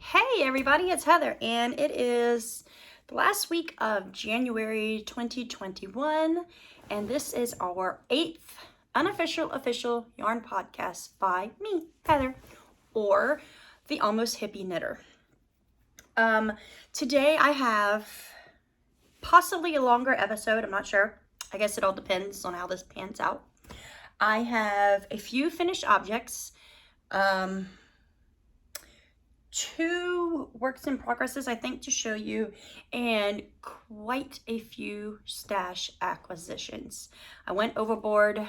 Hey everybody, it's Heather, and it is the last week of January 2021, and this is our 8th unofficial official yarn podcast by me, Heather, or the Almost Hippie Knitter. Today I have possibly a longer episode, I'm not sure. I guess it all depends on how this pans out. I have a few finished objects, 2 works in progresses, I think, to show you, and quite a few stash acquisitions. I went overboard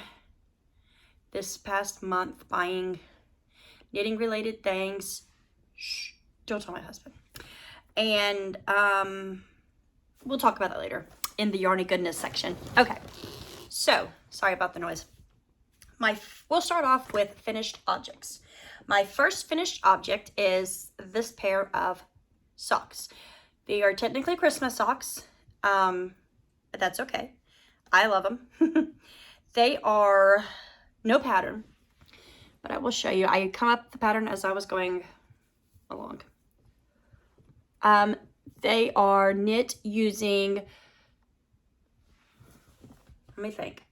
this past month buying knitting related things. Shh, don't tell my husband. And we'll talk about that later in the Yarnie Goodness section. Okay, so sorry about the noise. We'll start off with finished objects. My first finished object is this pair of socks. They are technically Christmas socks, but that's okay. I love them. They are no pattern, but I will show you. I come up with the pattern as I was going along. They are knit using, let me think,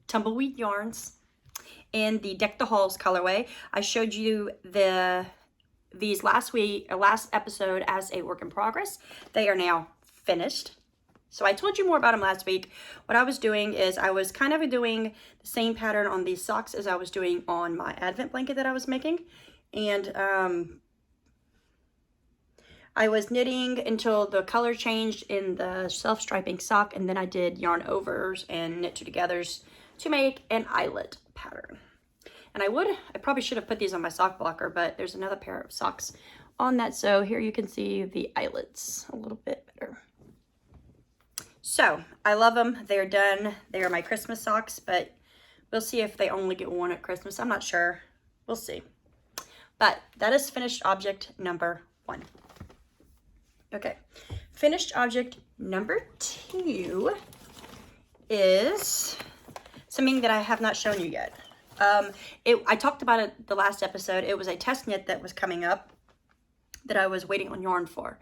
tumbleweed yarns in the Deck the Halls colorway. I showed you these last episode as a work in progress. They are now finished. So I told you more about them last week. What I was doing is I was kind of doing the same pattern on these socks as I was doing on my Advent blanket that I was making. And I was knitting until the color changed in the self-striping sock, and then I did yarn overs and knit 2 togethers to make an eyelet pattern. And I probably should have put these on my sock blocker, but there's another pair of socks on that. So here you can see the eyelets a little bit better. So I love them. They're done. They are my Christmas socks, but we'll see if they only get worn at Christmas. I'm not sure. We'll see. But that is finished object number 1. Okay. Finished object number 2 is something that I have not shown you yet. I talked about it the last episode. It was a test knit that was coming up that I was waiting on yarn for,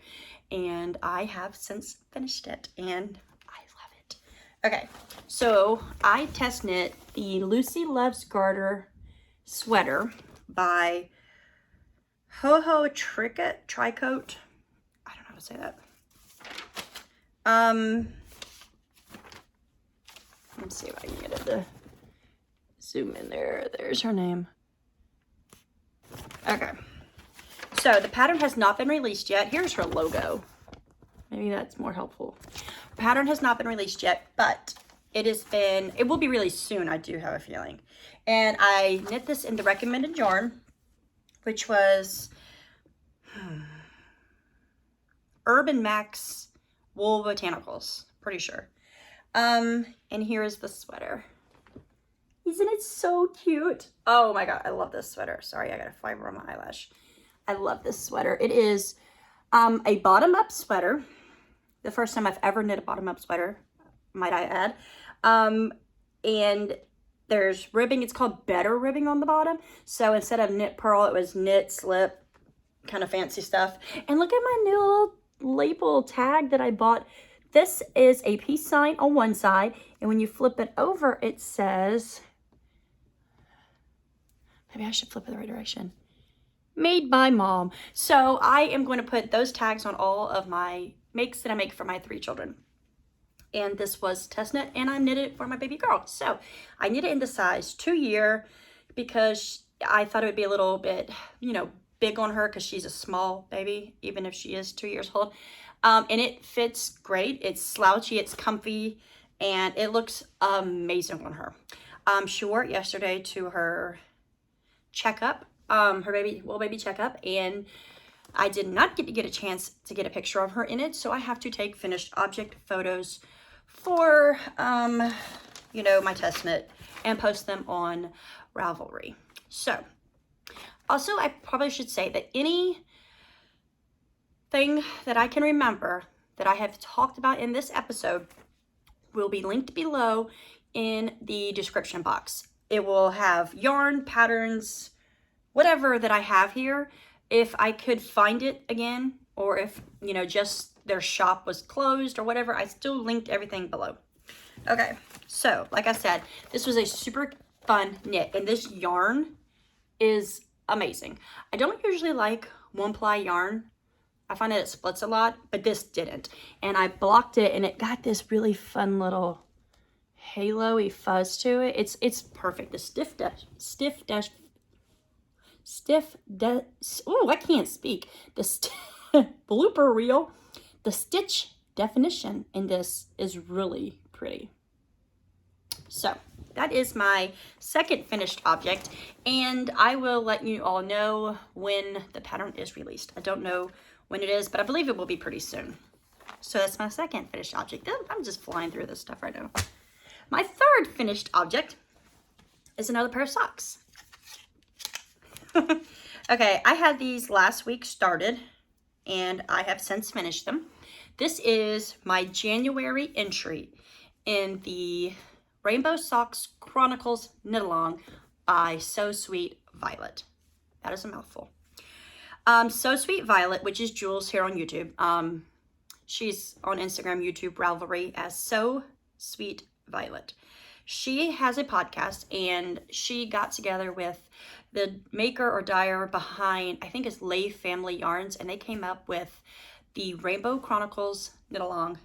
and I have since finished it, and I love it. Okay, so I test knit the Lucy Loves Garter sweater by Tricoat. I don't know how to say that. Let's see if I can get it to zoom in there. There's her name. Okay. So the pattern has not been released yet. Here's her logo. Maybe that's more helpful. The pattern has not been released yet, but it will be released soon, I do have a feeling. And I knit this in the recommended yarn, which was Urban Max Wool Botanicals, pretty sure. And here is the sweater. Isn't it so cute? Oh my god, I love this sweater. Sorry, I got a fiber on my eyelash. I love this sweater. It is a bottom-up sweater. The first time I've ever knit a bottom-up sweater, might I add. And there's ribbing. It's called Better ribbing on the bottom. So instead of knit purl, it was knit slip, kind of fancy stuff. And look at my new little label tag that I bought. This is a peace sign on one side, and when you flip it over, it says, maybe I should flip it the right direction, made by mom. So I am going to put those tags on all of my makes that I make for my 3 children. And this was test knit, and I knit it for my baby girl. So I knit it in the size 2-year because I thought it would be a little bit, big on her because she's a small baby, even if she is 2 years old. And it fits great. It's slouchy, it's comfy, and it looks amazing on her. She wore it yesterday to her checkup, her baby checkup, and I did not get a chance to get a picture of her in it, so I have to take finished object photos for, my test knit and post them on Ravelry. So, also, I probably should say that anything that I can remember that I have talked about in this episode will be linked below in the description box. It will have yarn, patterns, whatever that I have here, if I could find it again, or if, you know, just their shop was closed or whatever, I still linked everything below. Okay, so like I said, this was a super fun knit, and this yarn is amazing. I don't usually like one ply yarn. I find that it splits a lot, but this didn't. And I blocked it, and it got this really fun little halo-y fuzz to it. It's perfect. The I can't speak. The blooper reel, the stitch definition in this is really pretty. So that is my second finished object, and I will let you all know when the pattern is released. I don't know when it is, but I believe it will be pretty soon. So that's my second finished object. I'm just flying through this stuff right now. My third finished object is another pair of socks. Okay, I had these last week started, and I have since finished them. This is my January entry in the Rainbow Socks Chronicles Knit Along by So Sweet Violet. That is a mouthful. So Sweet Violet, which is Jules here on YouTube. She's on Instagram, YouTube, Ravelry as So Sweet Violet. She has a podcast, and she got together with the maker or dyer behind, I think it's Leigh Family Yarns, and they came up with the Rainbow Chronicles Knit Along.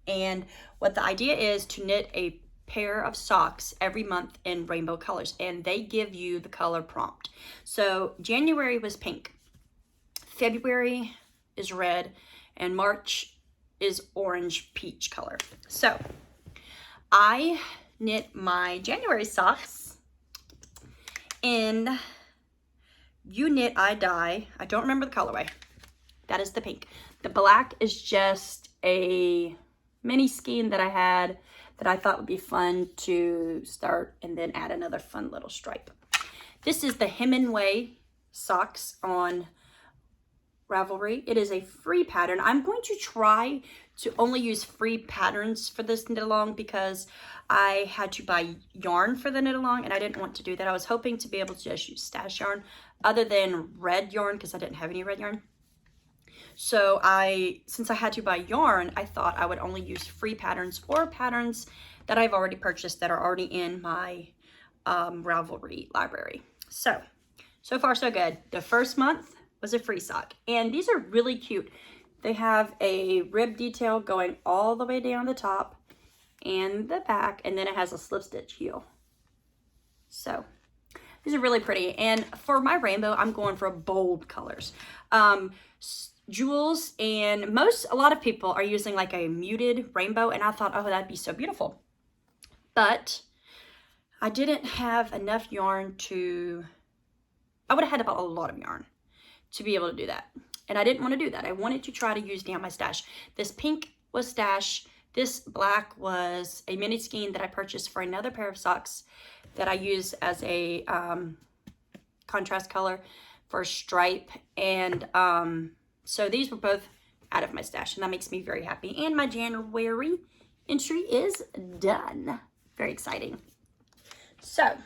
And what the idea is to knit a pair of socks every month in rainbow colors, and they give you the color prompt. So January was pink, February is red, and March is orange peach color. So I knit my January socks in You Knit, I Dye. I don't remember the colorway. That is the pink. The black is just a mini skein that I had that I thought would be fun to start and then add another fun little stripe. This is the Hemingway socks on Ravelry. It is a free pattern. I'm going to try to only use free patterns for this knit along because I had to buy yarn for the knit along, and I didn't want to do that. I was hoping to be able to just use stash yarn other than red yarn because I didn't have any red yarn. So since I had to buy yarn, I thought I would only use free patterns or patterns that I've already purchased that are already in my Ravelry library. So far so good. The first month was a free sock, and these are really cute. They have a rib detail going all the way down the top and the back, and then it has a slip stitch heel. So these are really pretty, and for my rainbow, I'm going for bold colors. Jules and a lot of people are using like a muted rainbow, and I thought, oh, that'd be so beautiful. But I didn't have enough yarn I would have had to buy a lot of yarn to be able to do that. And I didn't want to do that. I wanted to try to use down my stash. This pink was stash. This black was a mini skein that I purchased for another pair of socks that I use as a contrast color for a stripe. And so these were both out of my stash, and that makes me very happy. And my January entry is done. Very exciting. So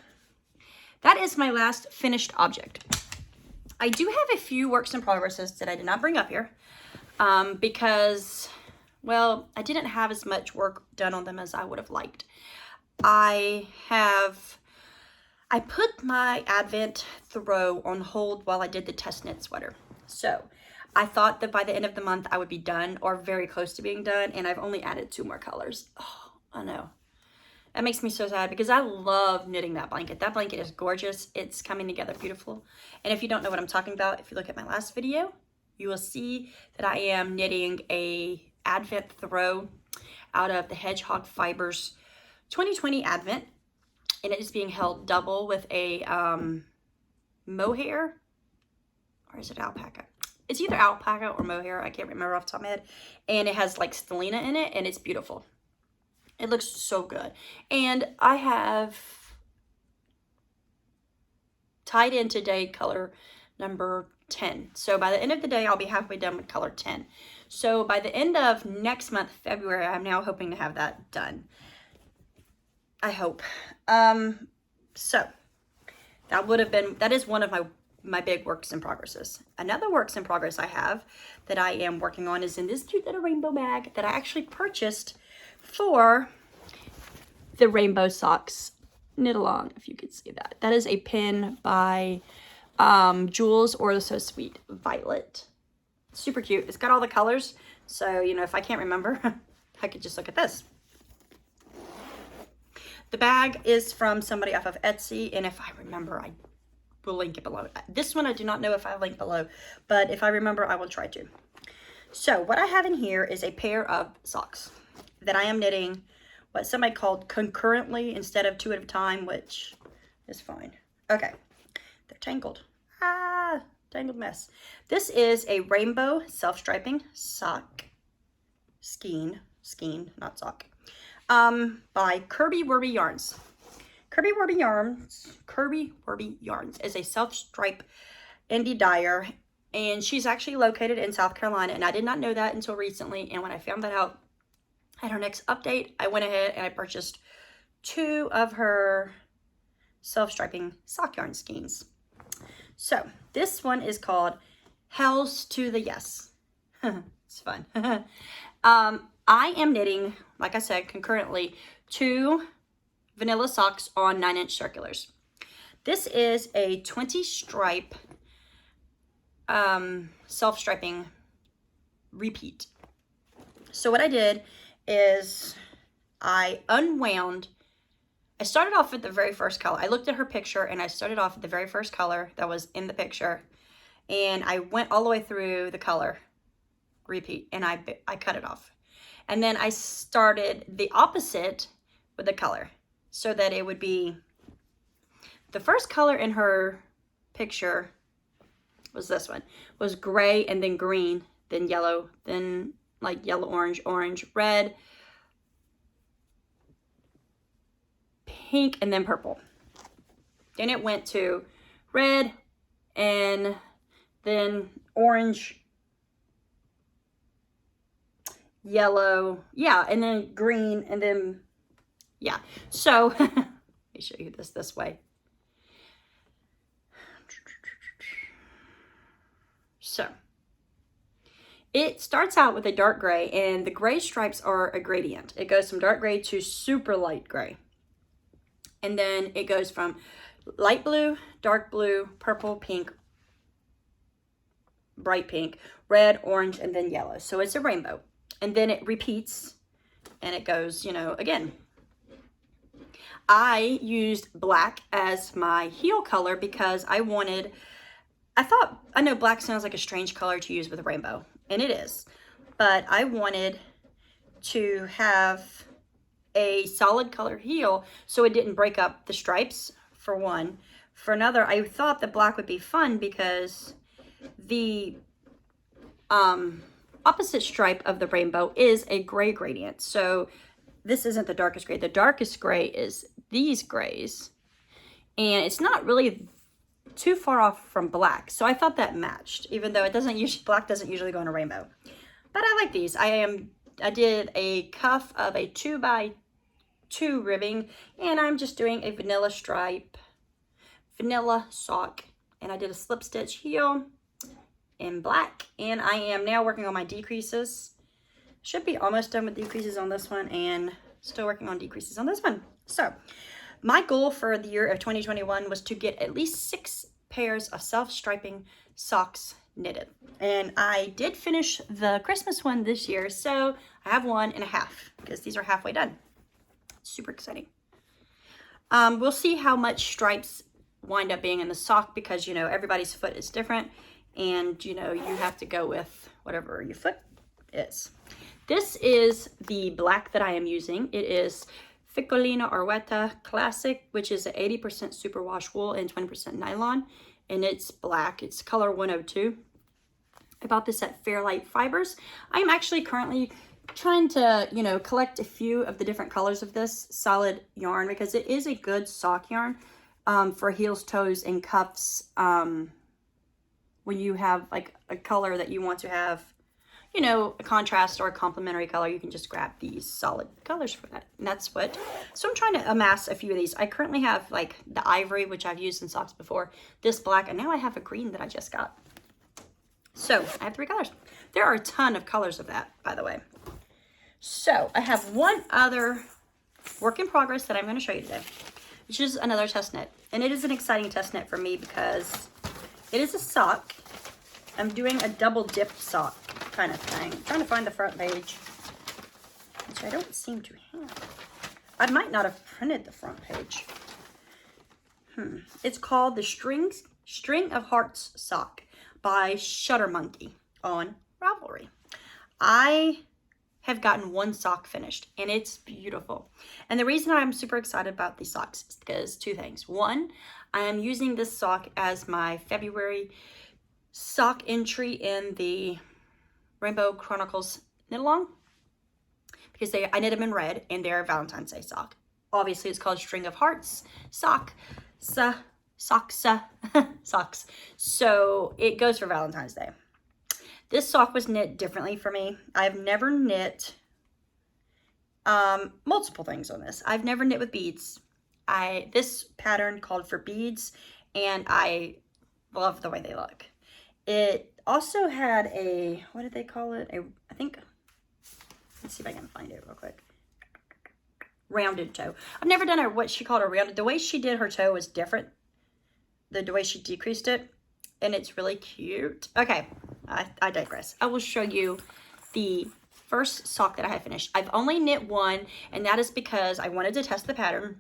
that is my last finished object. I do have a few works in progresses that I did not bring up here because, well, I didn't have as much work done on them as I would have liked. I put my Advent throw on hold while I did the test knit sweater. So I thought that by the end of the month I would be done or very close to being done, and I've only added 2 more colors. Oh, I know. That makes me so sad because I love knitting that blanket. That blanket is gorgeous. It's coming together beautiful. And if you don't know what I'm talking about, if you look at my last video, you will see that I am knitting a Advent throw out of the Hedgehog Fibers 2020 Advent. And it is being held double with a mohair, or is it alpaca? It's either alpaca or mohair. I can't remember off the top of my head. And it has like stellina in it, and it's beautiful. It looks so good. And I have tied in today color number 10. So by the end of the day, I'll be halfway done with color 10. So by the end of next month, February, I'm now hoping to have that done. I hope. So that is one of my my big works in progresses. Another works in progress I have that I am working on is in this cute little rainbow bag that I actually purchased for the Rainbow Socks Knit Along, if you could see that. That is a pin by Jules or So Sweet Violet. Super cute. It's got all the colors, so you know, if I can't remember, I could just look at this. The bag is from somebody off of Etsy, and if I remember, I will link it below. This one I do not know if I link below, but if I remember, I will try to. So what I have in here is a pair of socks that I am knitting what somebody called concurrently instead of 2 at a time, which is fine. Okay, they're tangled. Ah, tangled mess. This is a rainbow self-striping sock skein, not sock, by Kirby Werby Yarns. Kirby Werby Yarns is a self-stripe indie dyer, and she's actually located in South Carolina, and I did not know that until recently, and when I found that out at her next update, I went ahead and I purchased 2 of her self-striping sock yarn skeins. So this one is called Hells to the Yes. It's fun. I am knitting, like I said, concurrently 2 vanilla socks on 9-inch circulars. This is a 20 stripe self-striping repeat. So what I did is I unwound. I started off with the very first color. I looked at her picture and I started off with the very first color that was in the picture, and I went all the way through the color repeat, and I cut it off, and then I started the opposite with the color so that it would be the first color in her picture was this one, was gray and then green, then yellow, then like yellow, orange, red, pink, and then purple. Then it went to red and then orange, yellow, yeah, and then green, and then, yeah. So, let me show you this way. So, it starts out with a dark gray, and the gray stripes are a gradient. It goes from dark gray to super light gray. And then it goes from light blue, dark blue, purple, pink, bright pink, red, orange, and then yellow. So it's a rainbow. And then it repeats, and it goes, you know, again. I used black as my heel color because I know black sounds like a strange color to use with a rainbow, and it is, but I wanted to have a solid color heel so it didn't break up the stripes, for one. For another, I thought that black would be fun because the opposite stripe of the rainbow is a gray gradient. So this isn't the darkest gray. The darkest gray is these grays, and it's not really too far off from black. So I thought that matched, even though it doesn't usually, black doesn't usually go in a rainbow. But I like these. I did a cuff of a 2x2 ribbing, and I'm just doing a vanilla stripe, vanilla sock, and I did a slip stitch heel in black, and I am now working on my decreases. Should be almost done with decreases on this one, and still working on decreases on this one. So my goal for the year of 2021 was to get at least 6 pairs of self-striping socks knitted, and I did finish the Christmas one this year, so I have 1.5 because these are halfway done. Super exciting. We'll see how much stripes wind up being in the sock because, you know, everybody's foot is different, and, you know, you have to go with whatever your foot is. This is the black that I am using. It is Ficolina Arwetta Classic, which is an 80% superwash wool and 20% nylon, and it's black. It's color 102. I bought this at Fairlight Fibers. I'm actually currently trying to, you know, collect a few of the different colors of this solid yarn because it is a good sock yarn for heels, toes, and cuffs when you have like a color that you want to have, you know, a contrast or a complementary color, you can just grab these solid colors for that. And that's what, so I'm trying to amass a few of these. I currently have like the ivory, which I've used in socks before, this black, and now I have a green that I just got. So I have 3 colors. There are a ton of colors of that, by the way. So I have one other work in progress that I'm going to show you today, which is another test knit. And it is an exciting test knit for me because it is a sock. I'm doing a double dip sock kind of thing. I'm trying to find the front page, which I don't seem to have. I might not have printed the front page. It's called the String of Hearts sock by Shutter Monkey on Ravelry. I have gotten one sock finished and it's beautiful. And the reason I'm super excited about these socks is because 2 things. One, I am using this sock as my February sock entry in the Rainbow Chronicles knit along because I knit them in red and they're a Valentine's Day sock. Obviously it's called String of Hearts sock, socks. So it goes for Valentine's Day. This sock was knit differently for me. I've never knit multiple things on this. I've never knit with beads. This pattern called for beads and I love the way they look. It also had a, what did they call it? I think, let's see if I can find it real quick. Rounded toe. I've never done what she called a rounded. The way she did her toe was different. The way she decreased it. And it's really cute. Okay, I digress. I will show you the first sock that I have finished. I've only knit one, and that is because I wanted to test the pattern.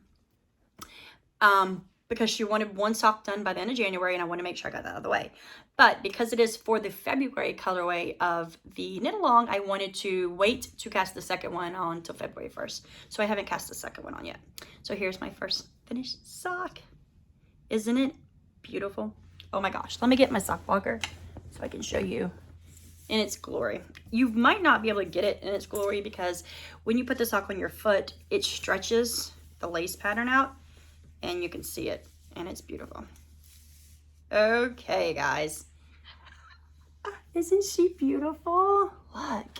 Because she wanted one sock done by the end of January, and I want to make sure I got that out of the way. But because it is for the February colorway of the knit along, I wanted to wait to cast the second one on until February 1st. So I haven't cast the second one on yet. So here's my first finished sock. Isn't it beautiful? Oh my gosh, let me get my sock walker so I can show you in its glory. You might not be able to get it in its glory because when you put the sock on your foot, it stretches the lace pattern out and you can see it and it's beautiful. Okay, guys. Isn't she beautiful? Look.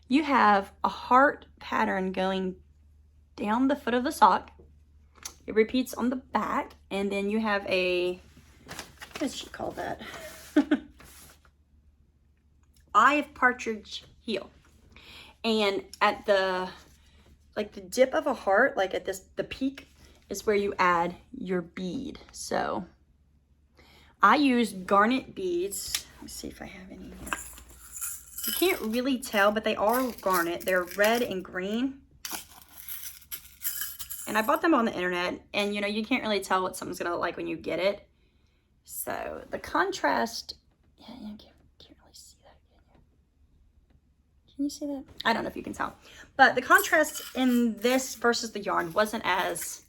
You have a heart pattern going down the foot of the sock. It repeats on the back and then you have a, what does she call that? Eye of partridge heel. And at the, like the dip of a heart, like at this, the peak is where you add your bead. So I use garnet beads. Let me see if I have any here. You can't really tell, but they are garnet. They're red and green. And I bought them on the internet, and you know, you can't really tell what something's gonna look like when you get it. So the contrast, yeah, you can't really see that, can you? Can you see that? I don't know if you can tell. But the contrast in this versus the yarn wasn't as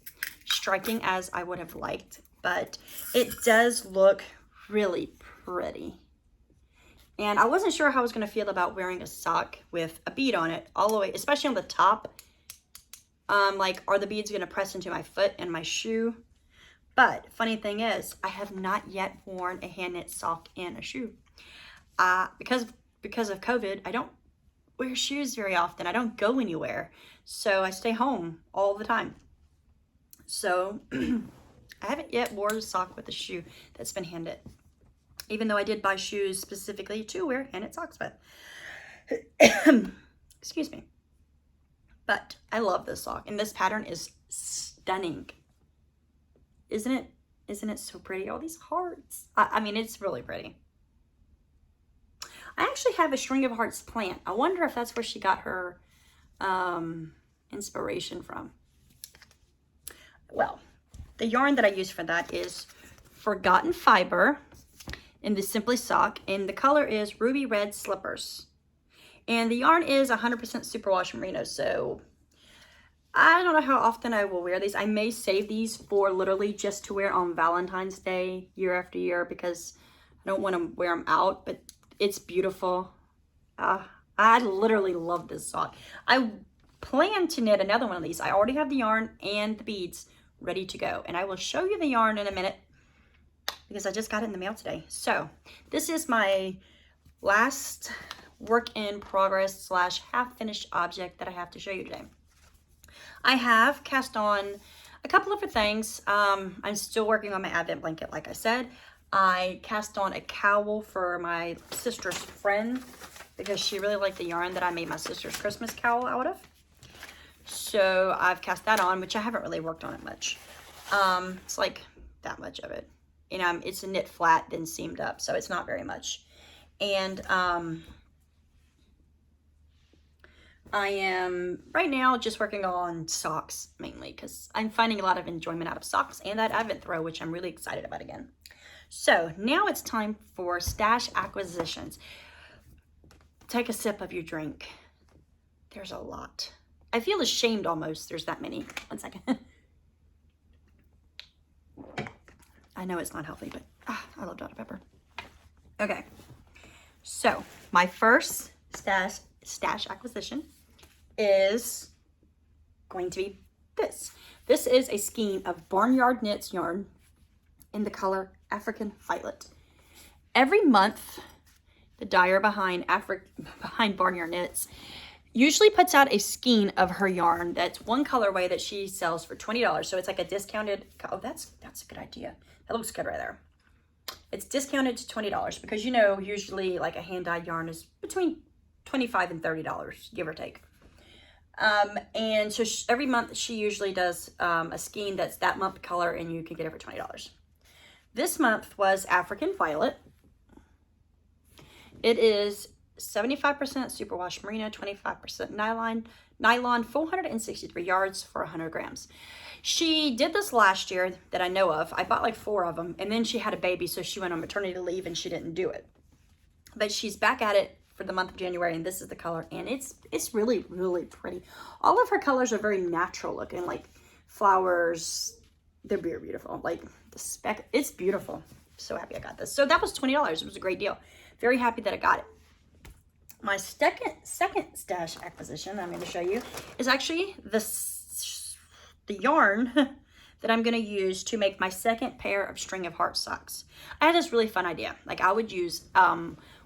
striking as I would have liked, but it does look really pretty. And I wasn't sure how I was gonna feel about wearing a sock with a bead on it all the way, especially on the top. Like, are the beads gonna press into my foot and my shoe? But funny thing is, I have not yet worn a hand knit sock in a shoe. Because of COVID, I don't wear shoes very often. I don't go anywhere. So I stay home all the time. So I haven't yet worn a sock with a shoe that's been hand knit. Even though I did buy shoes specifically to wear hand knit socks with. Excuse me. But I love this sock, and this pattern is stunning. Isn't it so pretty? All these hearts. I mean, it's really pretty. I actually have a String of Hearts plant. I wonder if that's where she got her inspiration from. Well, the yarn that I use for that is Forgotten Fiber in the Simply sock, and the color is Ruby Red Slippers. And the yarn is 100% superwash merino, so I don't know how often I will wear these. I may save these for literally just to wear on Valentine's Day year after year because I don't want to wear them out, but it's beautiful. I literally love this sock. I plan to knit another one of these. I already have the yarn and the beads ready to go, and I will show you the yarn in a minute because I just got it in the mail today. So this is my last work in progress slash half finished object that I have to show you today. I have cast on a couple of different things. I'm still working on my Advent blanket, like I said. I cast on a cowl for my sister's friend because she really liked the yarn that I made my sister's Christmas cowl out of. So I've cast that on, which I haven't really worked on it much. It's like that much of it. You know, it's a knit flat, then seamed up, so it's not very much. And I am right now just working on socks mainly because I'm finding a lot of enjoyment out of socks and that Advent throw, which I'm really excited about again. So now it's time for stash acquisitions. Take a sip of your drink. There's a lot. I feel ashamed almost. There's that many. One second. I know it's not healthy, but I love Dr. Pepper. Okay. So my first stash acquisition is going to be this. This is a skein of Barnyard Knits yarn in the color African Violet. Every month, the dyer behind Barnyard Knits usually puts out a skein of her yarn that's one colorway that she sells for $20. So it's like a discounted, oh, that's a good idea. That looks good right there. It's discounted to $20 because, you know, usually like a hand-dyed yarn is between $25 and $30, give or take. And so every month she usually does a skein that's that month color and you can get it for $20. This month was African Violet. It is 75% superwash merino, 25% nylon, 463 yards for 100 grams. She did this last year that I know of. I bought like 4 of them, and then she had a baby, so she went on maternity leave and she didn't do it. But she's back at it for the month of January, and this is the color, and it's really, really pretty. All of her colors are very natural looking, like flowers. They're beautiful. Like the speck, it's beautiful. So happy I got this. So that was $20. It was a great deal. Very happy that I got it. My second stash acquisition I'm going to show you is actually the yarn that I'm going to use to make my second pair of string of heart socks. I had this really fun idea. Like I would use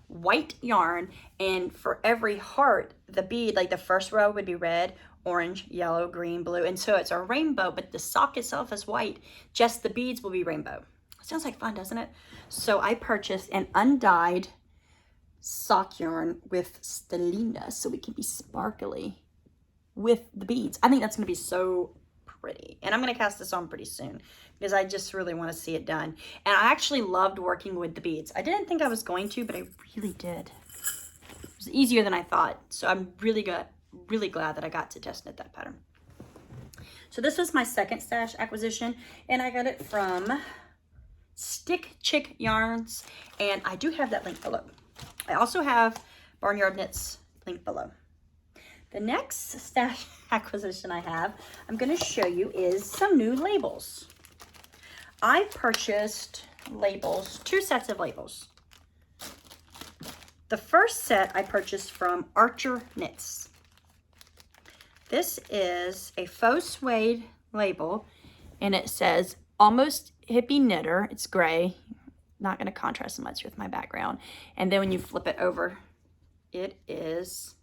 white yarn, and for every heart, the bead, like the first row would be red, orange, yellow, green, blue, and so it's a rainbow, but the sock itself is white. Just the beads will be rainbow. Sounds like fun, doesn't it? So I purchased an undyed sock yarn with stellina so it can be sparkly with the beads. I think that's going to be so pretty, and I'm going to cast this on pretty soon because I just really want to see it done. And I actually loved working with the beads. I didn't think I was going to, but I really did. It was easier than I thought, so I'm really glad that I got to test knit that pattern. So this was my second stash acquisition, and I got it from Stick Chick Yarns, and I do have that link below. I also have Barnyard Knits link below. The next stash acquisition I have, I'm going to show you, is some new labels. I purchased labels, 2 sets of labels. The first set I purchased from Archer Knits. This is a faux suede label, and it says Almost Hippie Knitter. It's gray. Not going to contrast much with my background. And then when you flip it over, it is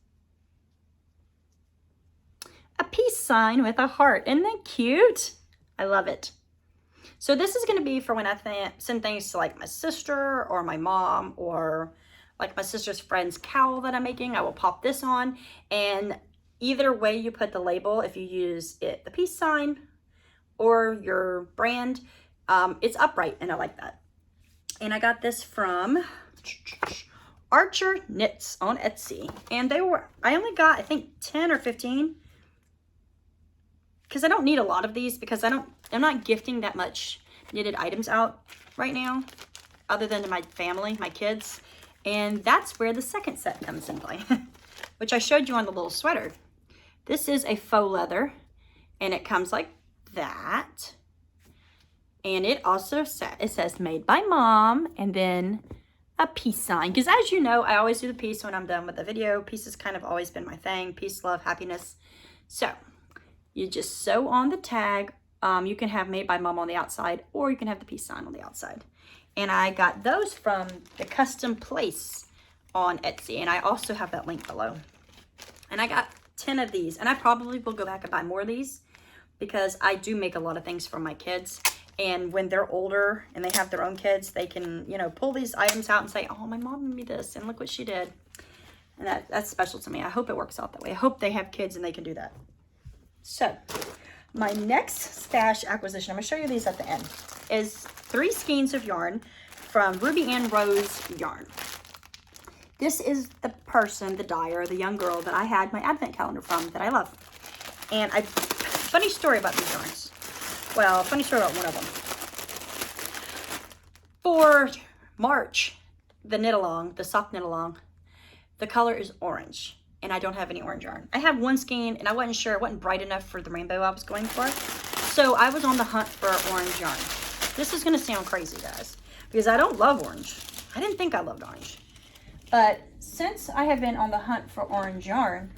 a peace sign with a heart. Isn't that cute? I love it. So this is going to be for when I send things to like my sister or my mom, or like my sister's friend's cowl that I'm making. I will pop this on, and either way you put the label, if you use it, the peace sign or your brand, it's upright, and I like that. And I got this from Archer Knits on Etsy. And I only got, I think, 10 or 15. Because I don't need a lot of these, because I'm not gifting that much knitted items out right now, other than to my family, my kids. And that's where the second set comes in play, which I showed you on the little sweater. This is a faux leather, and it comes like that. And it also says made by mom, and then a peace sign. Because as you know, I always do the peace when I'm done with the video. Peace has kind of always been my thing. Peace, love, happiness. So you just sew on the tag. You can have made by mom on the outside, or you can have the peace sign on the outside. And I got those from the Custom Place on Etsy, and I also have that link below. And I got 10 of these, and I probably will go back and buy more of these because I do make a lot of things for my kids. And when they're older and they have their own kids, they can, you know, pull these items out and say, oh, my mom made me this, and look what she did. And that's special to me. I hope it works out that way. I hope they have kids and they can do that. So my next stash acquisition, I'm going to show you these at the end, is 3 skeins of yarn from Ruby and Rose Yarn. This is the person, the dyer, the young girl that I had my advent calendar from that I love. And funny story about these yarns. Well, funny story about one of them. For March, the knit along, the sock knit along, the color is orange, and I don't have any orange yarn. I have 1 skein, and I wasn't sure, it wasn't bright enough for the rainbow I was going for. So I was on the hunt for orange yarn. This is gonna sound crazy, guys, because I don't love orange. I didn't think I loved orange. But since I have been on the hunt for orange yarn,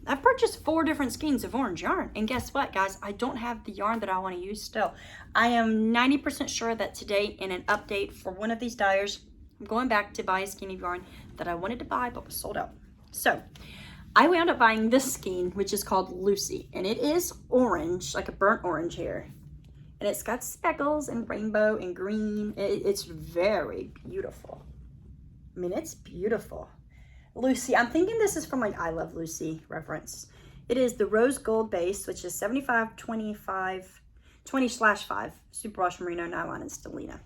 I've purchased 4 different skeins of orange yarn. And guess what, guys? I don't have the yarn that I want to use still. I am 90% sure that today, in an update for one of these dyers, I'm going back to buy a skein of yarn that I wanted to buy but was sold out. So I wound up buying this skein, which is called Lucy. And it is orange, like a burnt orange here. And it's got speckles and rainbow and green. It's very beautiful. I mean, it's beautiful. Lucy, I'm thinking this is from like I Love Lucy reference. It is the rose gold base, which is 75/25, 20/5 superwash merino nylon and stellina.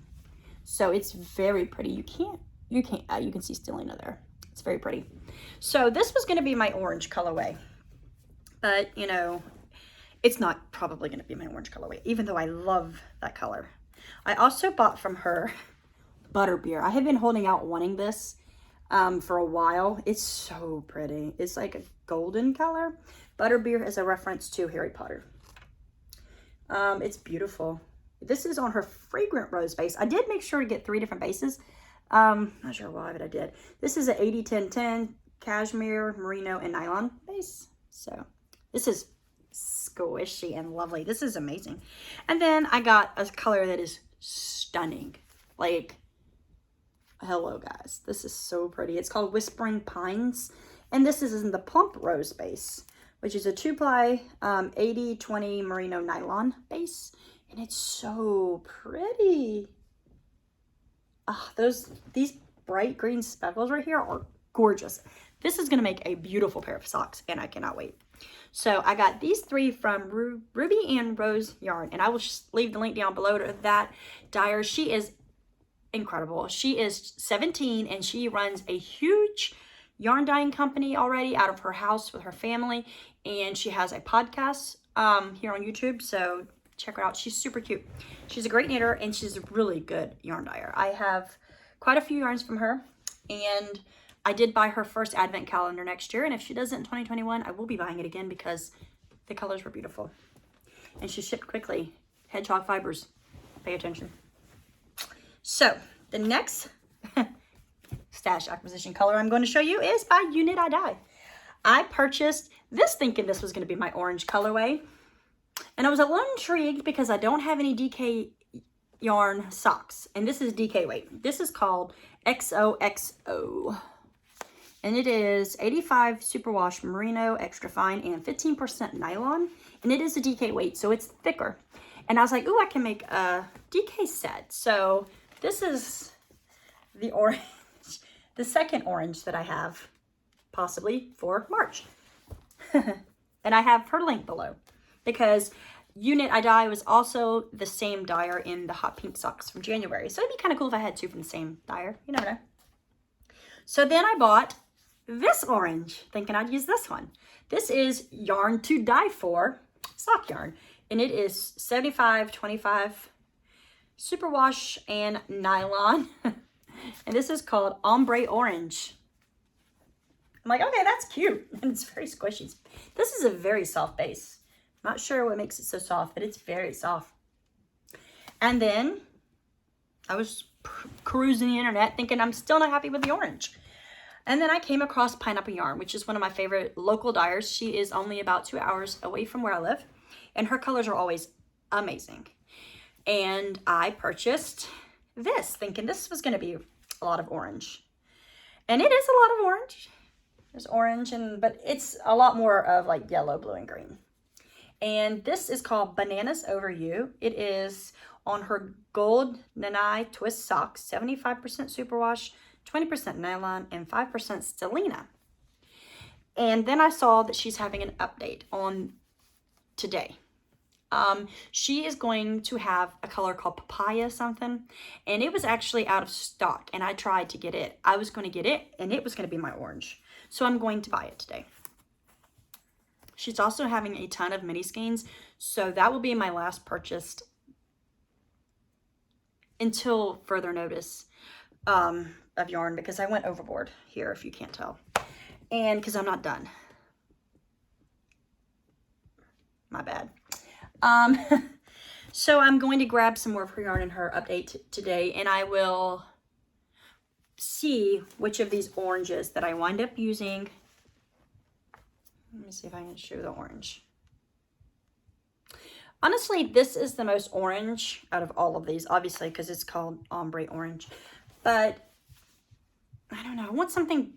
So it's very pretty. You can see stellina there. It's very pretty. So this was going to be my orange colorway, but you know, it's not probably going to be my orange colorway, even though I love that color. I also bought from her Butterbeer. I have been holding out wanting this for a while. It's so pretty. It's like a golden color. Butterbeer is a reference to Harry Potter. It's beautiful. This is on her fragrant rose base. I did make sure to get 3 different bases. Not sure why, but I did. This is an 80-10-10 cashmere, merino, and nylon base. So this is squishy and lovely. This is amazing. And then I got a color that is stunning. Like, hello guys, this is so pretty. It's called Whispering Pines, and this is in the plump rose base, which is a 2-ply 80-20 merino nylon base, and it's so pretty. These bright green speckles right here are gorgeous. This is gonna make a beautiful pair of socks, and I cannot wait. So I got these 3 from Ruby and Rose Yarn, and I will leave the link down below to that dyer. She is incredible. She is 17 and she runs a huge yarn dyeing company already out of her house with her family, and she has a podcast here on YouTube, so check her out. She's super cute. She's a great knitter and she's a really good yarn dyer. I have quite a few yarns from her, and I did buy her first advent calendar next year, and if she does it in 2021, I will be buying it again because the colors were beautiful and she shipped quickly. Hedgehog fibers, pay attention. So the next stash acquisition color I'm going to show you is by Unit-I-Dye. I purchased this thinking this was going to be my orange colorway, and I was a little intrigued because I don't have any DK yarn socks, and this is DK weight. This is called XOXO, and it is 85 superwash merino extra fine and 15% nylon, and it is a DK weight, so it's thicker. And I was like, ooh, I can make a DK set. So this is the orange, the second orange that I have possibly for March. And I have her link below because Unit-I-Dye was also the same dyer in the hot pink socks from January. So it'd be kind of cool if I had 2 from the same dyer. You never know. So then I bought this orange, thinking I'd use this one. This is YarntoDyeFor sock yarn, and it is 75/25 superwash and nylon. And this is called Ombre Orange. I'm like, okay, that's cute. And it's very squishy. This is a very soft base. Not sure what makes it so soft, but it's very soft. And then I was cruising the internet thinking I'm still not happy with the orange. And then I came across Pineapple Yarn, which is one of my favorite local dyers. She is only about 2 hours away from where I live, and her colors are always amazing. And I purchased this thinking this was going to be a lot of orange. And it is a lot of orange. There's orange, but it's a lot more of like yellow, blue, and green. And this is called Bananas Over You. It is on her gold Nanai twist socks, 75% superwash, 20% nylon, and 5% stellina. And then I saw that she's having an update on today. She is going to have a color called papaya something, and it was actually out of stock, and I tried to get it. I was going to get it, and it was going to be my orange. So I'm going to buy it today. She's also having a ton of mini skeins, so that will be my last purchase until further notice of yarn, because I went overboard here, if you can't tell, and because I'm not done. My bad. So I'm going to grab some more of her yarn in her update today, and I will see which of these oranges that I wind up using. Let me see if I can show the orange. Honestly, this is the most orange out of all of these, obviously, because it's called ombre orange. But I don't know, I want something,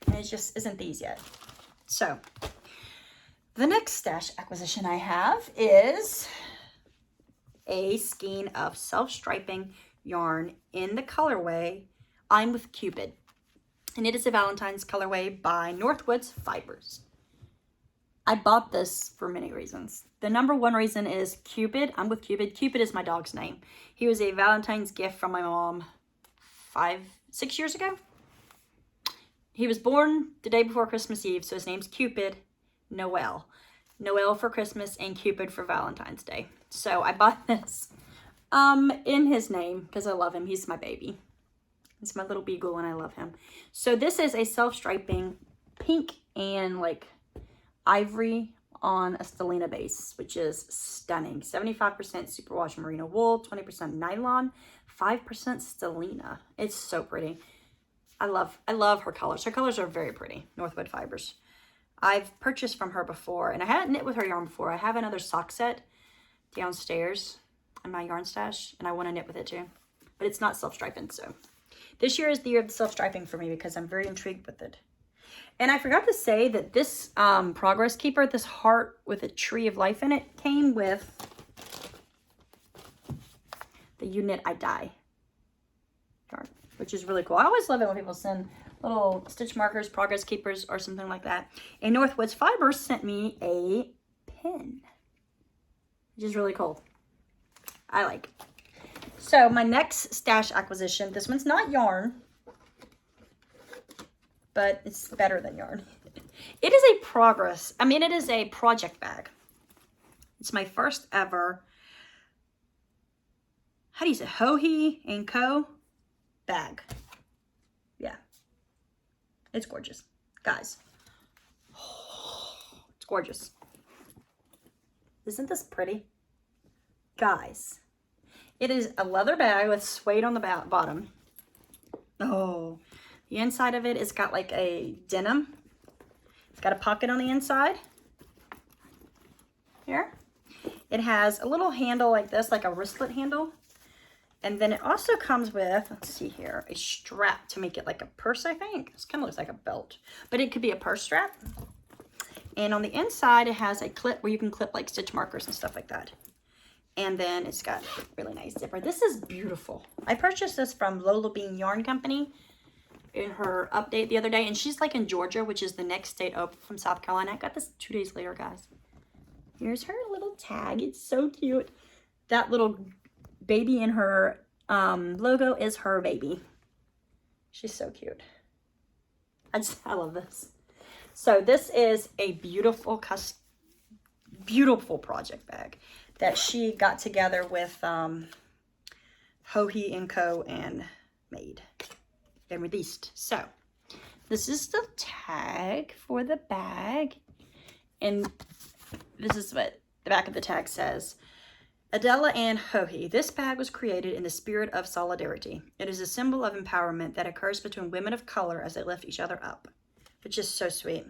and it just isn't these yet. So the next stash acquisition I have is a skein of self-striping yarn in the colorway I'm with Cupid. And it is a Valentine's colorway by Northwoods Fibers. I bought this for many reasons. The number one reason is Cupid. I'm with Cupid. Cupid is my dog's name. He was a Valentine's gift from my mom 6 years ago. He was born the day before Christmas Eve, so his name's Cupid. Noel for Christmas and Cupid for Valentine's Day. So I bought this in his name because I love him. He's my baby. He's my little beagle and I love him. So this is a self-striping pink and like ivory on a stellina base, which is stunning. 75% superwash merino wool, 20% nylon, 5% stellina. It's so pretty. I love her colors. Her colors are very pretty. Northwood Fibers. I've purchased from her before, and I hadn't knit with her yarn before. I have another sock set downstairs in my yarn stash, and I want to knit with it too. But it's not self-striping, so. This year is the year of the self-striping for me because I'm very intrigued with it. And I forgot to say that this Progress Keeper, this heart with a tree of life in it, came with the You Knit, I Dye yarn, which is really cool. I always love it when people send little stitch markers, Progress Keepers, or something like that. And Northwoods Fibers sent me a pin, which is really cool. I like it. So my next stash acquisition, this one's not yarn, but it's better than yarn. It is it is a project bag. It's my first ever, how do you say, Ho-He & Co. bag. Yeah. It's gorgeous. Guys. It's gorgeous. Isn't this pretty? Guys. It is a leather bag with suede on the bottom. Oh. The inside of it has got like a denim. It's got a pocket on the inside. Here. It has a little handle like this, like a wristlet handle. And then it also comes with, let's see here, a strap to make it like a purse, I think. This kind of looks like a belt, but it could be a purse strap. And on the inside, it has a clip where you can clip like stitch markers and stuff like that. And then it's got a really nice zipper. This is beautiful. I purchased this from Lola Bean Yarn Company in her update the other day. And she's like in Georgia, which is the next state up from South Carolina. I got this 2 days later, guys. Here's her little tag. It's so cute. That little baby in her logo is her baby. She's so cute. I love this. So this is a beautiful project bag that she got together with Ho-He & Co. and made and released. So this is the tag for the bag, and this is what the back of the tag says. Adela and Ho-He. This bag was created in the spirit of solidarity. It is a symbol of empowerment that occurs between women of color as they lift each other up, which is so sweet.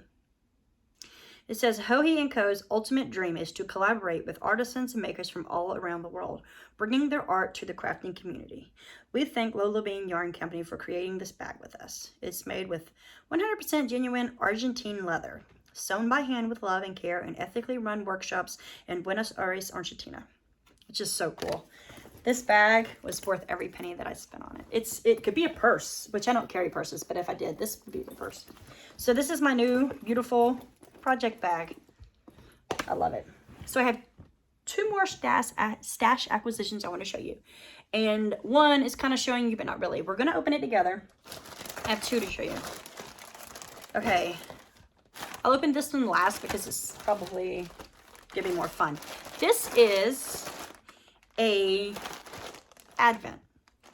It says, Hohe & Co.'s ultimate dream is to collaborate with artisans and makers from all around the world, bringing their art to the crafting community. We thank Lola Bean Yarn Company for creating this bag with us. It's made with 100% genuine Argentine leather, sewn by hand with love and care in ethically run workshops in Buenos Aires, Argentina. It's just so cool. This bag was worth every penny that I spent on it. It could be a purse, which I don't carry purses, but if I did, this would be the purse. So this is my new beautiful project bag. I love it. So I have 2 more stash acquisitions I want to show you. And one is kind of showing you, but not really. We're going to open it together. I have 2 to show you. Okay. I'll open this one last because it's probably going to be more fun. This is a Advent.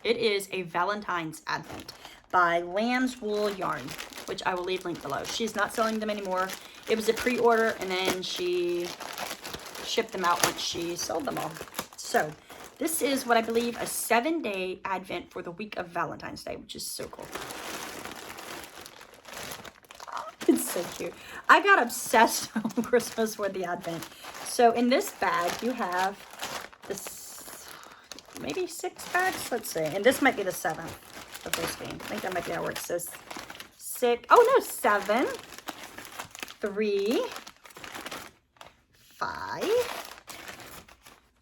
It is a Valentine's Advent by Lamb's Wool Yarn, which I will leave linked below. She's not selling them anymore. It was a pre-order and then she shipped them out once she sold them all. So this is what I believe a 7-day Advent for the week of Valentine's Day, which is so cool. It's so cute. I got obsessed on Christmas with the Advent. So in this bag, you have this, maybe 6 bags. Let's see. And this might be the 7th of this game. I think that might be how it works. So 6. Oh no, 7, 3, 5,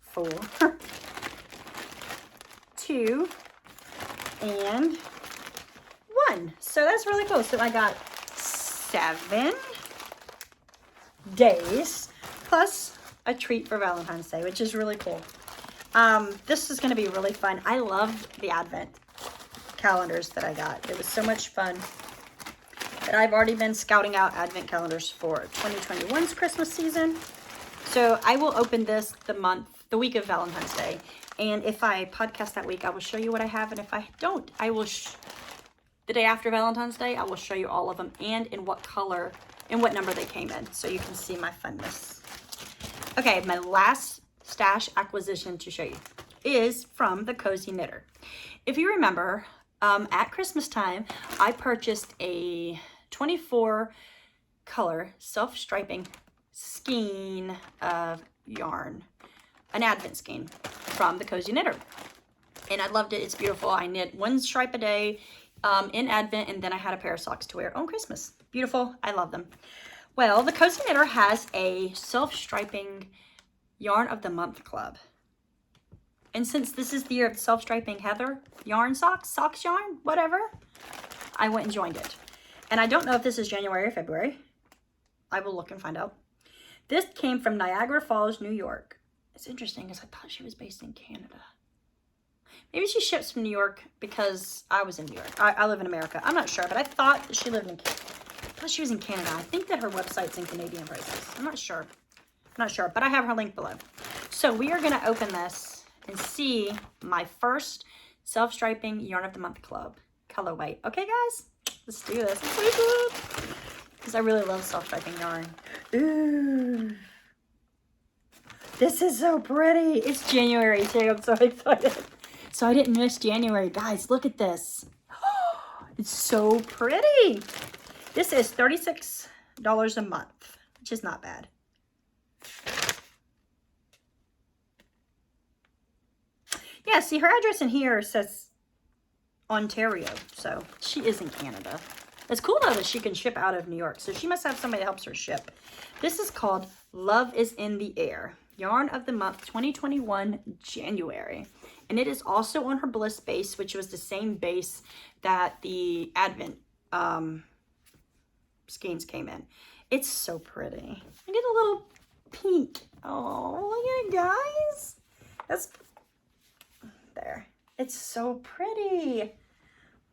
4, 2, and 1. So that's really cool. So I got 7 days plus a treat for Valentine's Day, which is really cool. This is going to be really fun. I loved the Advent calendars that I got. It was so much fun. But I've already been scouting out Advent calendars for 2021's Christmas season. So I will open this the week of Valentine's Day. And if I podcast that week, I will show you what I have. And if I don't, I will, the day after Valentine's Day, I will show you all of them and in what color and what number they came in. So you can see my funness. Okay, my last stash acquisition to show you is from the Cozy Knitter. If you remember, at Christmas time, I purchased a 24 color self-striping skein of yarn, an Advent skein from the Cozy Knitter. And I loved it. It's beautiful. I knit 1 stripe a day in Advent, and then I had a pair of socks to wear on Christmas. Beautiful. I love them. Well, the Cozy Knitter has a self-striping Yarn of the Month Club. And since this is the year of the self-striping Heather yarn socks yarn, whatever, I went and joined it. And I don't know if this is January or February. I will look and find out. This came from Niagara Falls, New York. It's interesting because I thought she was based in Canada. Maybe she ships from New York because I was in New York. I live in America. I'm not sure, but I thought she lived in Canada. I thought she was in Canada. I think that her website's in Canadian prices. I'm not sure. But I have her link below. So we are going to open this and see my first self-striping Yarn of the Month Club colorway. Okay, guys? Let's do this. It's so good. Because I really love self-striping yarn. Ooh. This is so pretty. It's January, too. I'm so excited. So I didn't miss January. Guys, look at this. It's so pretty. This is $36 a month, which is not bad. Yeah, see, her address in here says Ontario, so she is in Canada. It's cool, though, that she can ship out of New York, so she must have somebody that helps her ship. This is called Love is in the Air, Yarn of the Month 2021 January. And it is also on her Bliss base, which was the same base that the Advent skeins came in. It's so pretty. Look at a little pink. Oh, look at it, guys. That's there. It's so pretty.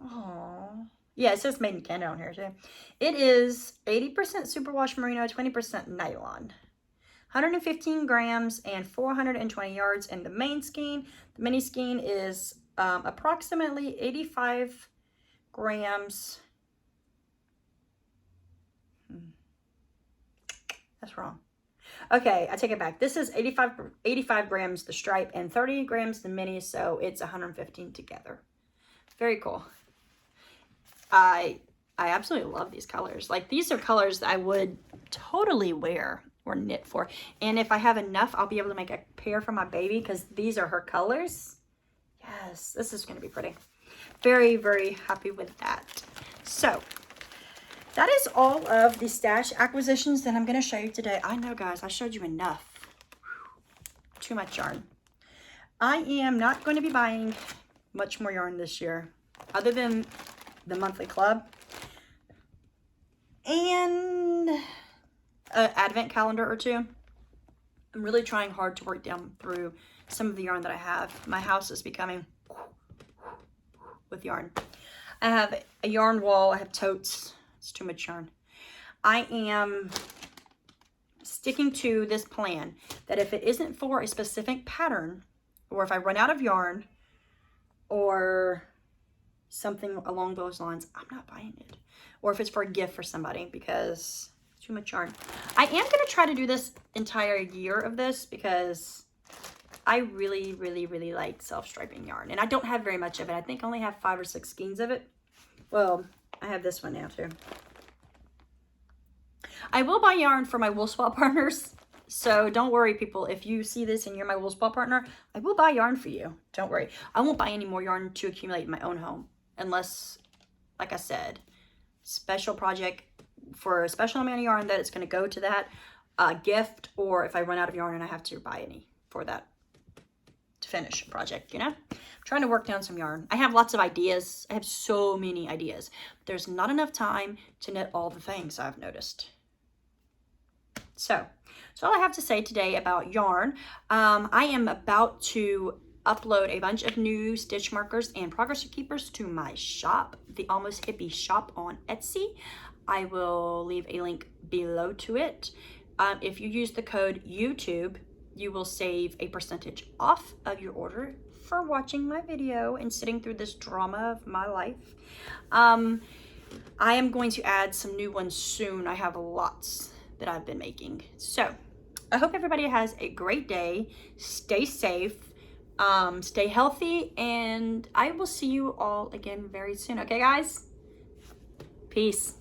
Oh, yeah, it says made in Canada on here too. It is 80% superwash merino, 20% nylon. 115 grams and 420 yards in the main skein. The mini skein is approximately 85 grams. That's wrong. Okay, I take it back. This is 85 grams the stripe and 30 grams the mini, so it's 115 together. Very cool. I I absolutely love these colors. Like, these are colors that I would totally wear or knit for. And if I have enough, I'll be able to make a pair for my baby because these are her colors. Yes, this is going to be pretty. Very, very happy with that. So that is all of the stash acquisitions that I'm going to show you today. I know, guys, I showed you enough. Too much yarn. I am not going to be buying much more yarn this year, other than the monthly club and an advent calendar or two. I'm really trying hard to work down through some of the yarn that I have. My house is becoming with yarn. I have a yarn wall. I have totes. It's too much yarn. I am sticking to this plan that if it isn't for a specific pattern, or if I run out of yarn or something along those lines, I'm not buying it. Or if it's for a gift for somebody, because too much yarn. I am going to try to do this entire year of this because I really, really, really like self-striping yarn. And I don't have very much of it. I think I only have 5 or 6 skeins of it. Well, I have this one now too. I will buy yarn for my wool swap partners. So don't worry, people. If you see this and you're my wool swap partner, I will buy yarn for you. Don't worry. I won't buy any more yarn to accumulate in my own home. Unless, like I said, special project for a special amount of yarn that it's going to go to that gift, or if I run out of yarn and I have to buy any for that to finish a project, you know? I'm trying to work down some yarn. I have lots of ideas. I have so many ideas. But there's not enough time to knit all the things, I've noticed. So that's all I have to say today about yarn. I am about to upload a bunch of new stitch markers and progress keepers to my shop, the Almost Hippie shop on Etsy. I will leave a link below to it. If you use the code YouTube, you will save a percentage off of your order for watching my video and sitting through this drama of my life. I am going to add some new ones soon. I have lots that I've been making. So I hope everybody has a great day. Stay safe. Stay healthy, and I will see you all again very soon. Okay, guys? Peace.